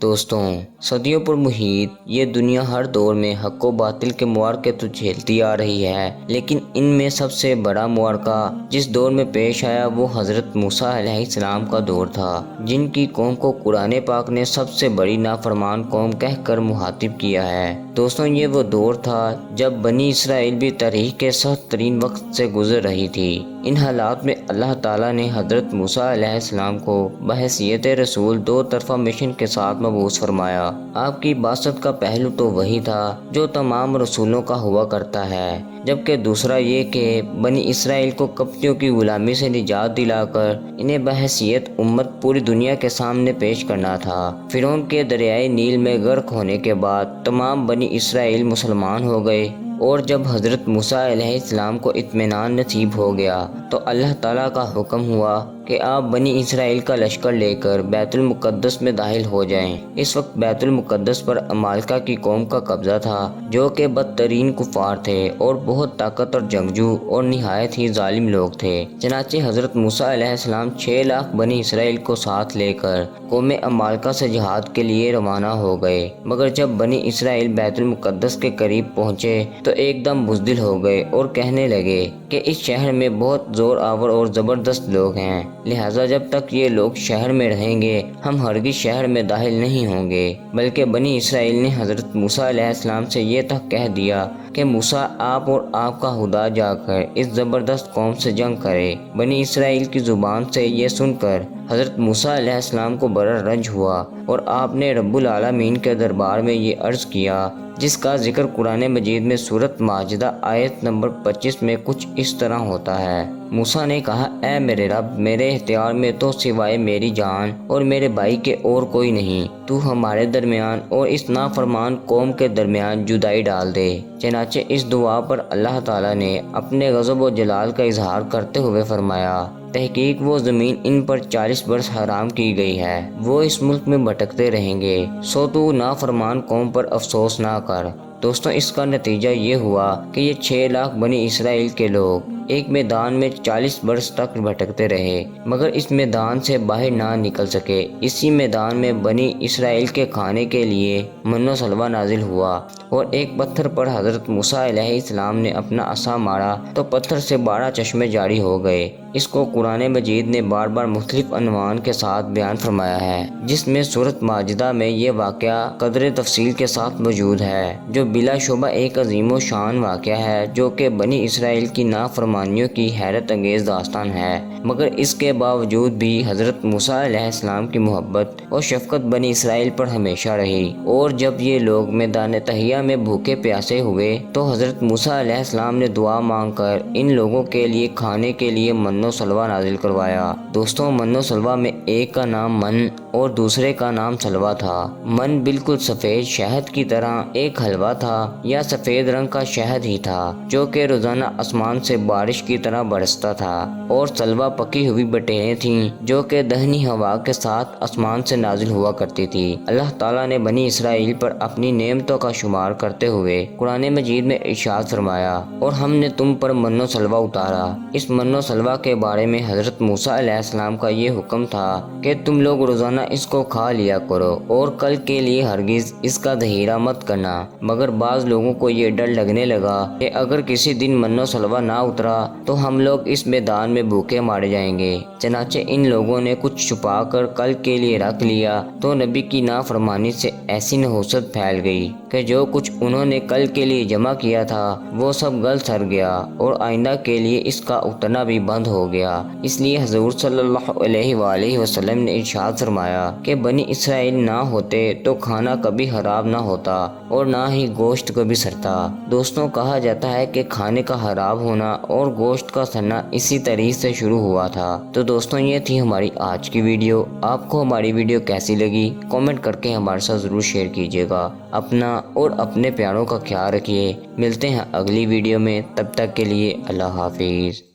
دوستوں، صدیوں پر محیط یہ دنیا ہر دور میں حق و باطل کے معرکے تو جھیلتی آ رہی ہے، لیکن ان میں سب سے بڑا معرکہ جس دور میں پیش آیا وہ حضرت موسیٰ علیہ السلام کا دور تھا، جن کی قوم کو قرآن پاک نے سب سے بڑی نافرمان قوم کہہ کر مخاطب کیا ہے۔ دوستوں، یہ وہ دور تھا جب بنی اسرائیل بھی تاریخ کے سخت ترین وقت سے گزر رہی تھی۔ ان حالات میں اللہ تعالیٰ نے حضرت موسیٰ علیہ السلام کو بحیثیت رسول دو طرفہ مشن کے ساتھ مبعوث فرمایا۔ آپ کی بعثت کا پہلو تو وہی تھا جو تمام رسولوں کا ہوا کرتا ہے، جبکہ دوسرا یہ کہ بنی اسرائیل کو کپتیوں کی غلامی سے نجات دلا کر انہیں بحیثیت امت پوری دنیا کے سامنے پیش کرنا تھا۔ فرعون کے دریائے نیل میں غرق ہونے کے بعد تمام بنی اسرائیل مسلمان ہو گئے، اور جب حضرت موسیٰ علیہ السلام کو اطمینان نصیب ہو گیا تو اللہ تعالیٰ کا حکم ہوا کہ آپ بنی اسرائیل کا لشکر لے کر بیت المقدس میں داخل ہو جائیں۔ اس وقت بیت المقدس پر عمالقہ کی قوم کا قبضہ تھا، جو کہ بدترین کفار تھے اور بہت طاقت اور جنگجو اور نہایت ہی ظالم لوگ تھے۔ چنانچہ حضرت موسیٰ علیہ السلام 6 لاکھ بنی اسرائیل کو ساتھ لے کر قوم عمالقہ سے جہاد کے لیے روانہ ہو گئے، مگر جب بنی اسرائیل بیت المقدس کے قریب پہنچے تو ایک دم بزدل ہو گئے اور کہنے لگے کہ اس شہر میں بہت زور آور اور زبردست لوگ ہیں، لہٰذا جب تک یہ لوگ شہر میں رہیں گے ہم ہرگز شہر میں داخل نہیں ہوں گے۔ بلکہ بنی اسرائیل نے حضرت موسیٰ علیہ السلام سے یہ تک کہہ دیا کہ موسیٰ، آپ اور آپ کا خدا جا کر اس زبردست قوم سے جنگ کرے۔ بنی اسرائیل کی زبان سے یہ سن کر حضرت موسیٰ علیہ السلام کو بڑا رنج ہوا، اور آپ نے رب العالمین کے دربار میں یہ عرض کیا، جس کا ذکر قرآن مجید میں سورۃ مائدہ آیت نمبر 25 میں کچھ اس طرح ہوتا ہے۔ موسیٰ نے کہا، اے میرے رب، میرے اختیار میں تو سوائے میری جان اور میرے بھائی کے اور کوئی نہیں، تو ہمارے درمیان اور اس نافرمان قوم کے درمیان جدائی ڈال دے۔ چنانچہ اس دعا پر اللہ تعالیٰ نے اپنے غضب و جلال کا اظہار کرتے ہوئے فرمایا، تحقیق وہ زمین ان پر 40 برس حرام کی گئی ہے، وہ اس ملک میں بھٹکتے رہیں گے، سو تو نافرمان قوم پر افسوس نہ کر۔ دوستوں، اس کا نتیجہ یہ ہوا کہ یہ 6 لاکھ بنی اسرائیل کے لوگ ایک میدان میں 40 برس تک بھٹکتے رہے، مگر اس میدان سے باہر نہ نکل سکے۔ اسی میدان میں بنی اسرائیل کے کھانے کے لیے من و سلوہ نازل ہوا، اور ایک پتھر پر حضرت موسیٰ علیہ السلام نے اپنا عصا مارا تو پتھر سے 12 چشمے جاری ہو گئے۔ اس کو قرآن مجید نے بار بار مختلف عنوان کے ساتھ بیان فرمایا ہے، جس میں سورۃ مائدہ میں یہ واقعہ قدر تفصیل کے ساتھ موجود ہے، جو بلا شبہ ایک عظیم و شان واقعہ ہے، جو کہ بنی اسرائیل کی نافرمانیوں کی حیرت انگیز داستان ہے۔ مگر اس کے باوجود بھی حضرت موسیٰ علیہ السلام کی محبت اور شفقت بنی اسرائیل پر ہمیشہ رہی، اور جب یہ لوگ میدان تہیہ میں بھوکے پیاسے ہوئے تو حضرت موسیٰ علیہ السلام نے دعا مانگ کر ان لوگوں کے لیے کھانے کے لیے من و سلوہ نازل کروایا۔ دوستوں، من و سلوہ میں ایک کا نام من اور دوسرے کا نام سلوہ تھا۔ من بالکل سفید شہد کی طرح ایک حلوہ تھا یا سفید رنگ کا شہد ہی تھا، جو کہ روزانہ آسمان سے بارش کی طرح برستا تھا، اور سلوہ پکی ہوئی بٹیریں تھیں جو کہ دہنی ہوا کے ساتھ آسمان سے نازل ہوا کرتی تھی۔ اللہ تعالیٰ نے بنی اسرائیل پر اپنی نعمتوں کا شمار کرتے ہوئے قرآن مجید میں ارشاد فرمایا، اور ہم نے تم پر من و سلوہ اتارا۔ اس من و سلوہ کے بارے میں حضرت موسیٰ علیہ السلام کا یہ حکم تھا کہ تم لوگ روزانہ اس کو کھا لیا کرو اور کل کے لیے ہرگز اس کا ذخیرہ مت کرنا۔ مگر بعض لوگوں کو یہ ڈر لگنے لگا کہ اگر کسی دن من و سلوہ نہ اترا تو ہم لوگ اس میدان میں بھوکے مارے جائیں گے۔ چنانچہ ان لوگوں نے کچھ چھپا کر کل کے لیے رکھ لیا، تو نبی کی نافرمانی سے ایسی نحوست پھیل گئی کہ جو کچھ انہوں نے کل کے لیے جمع کیا تھا وہ سب گل سڑ گیا، اور آئندہ کے لیے اس کا اترنا بھی بند ہو گیا۔ اس لیے حضور صلی اللہ علیہ وآلہ وسلم نے ارشاد فرمایا کہ بنی اسرائیل نہ ہوتے تو کھانا کبھی خراب نہ ہوتا اور نہ ہی گوشت کبھی سڑتا۔ دوستوں، کہا جاتا ہے کہ کھانے کا خراب ہونا اور گوشت کا سڑنا اسی طریق سے شروع ہوا تھا۔ تو دوستوں، یہ تھی ہماری آج کی ویڈیو۔ آپ کو ہماری ویڈیو کیسی لگی کامنٹ کر کے ہمارے ساتھ ضرور شیئر کیجیے گا۔ اپنا اور اپنے پیاروں کا خیال رکھیے۔ ملتے ہیں اگلی ویڈیو میں، تب تک کے لیے اللہ حافظ۔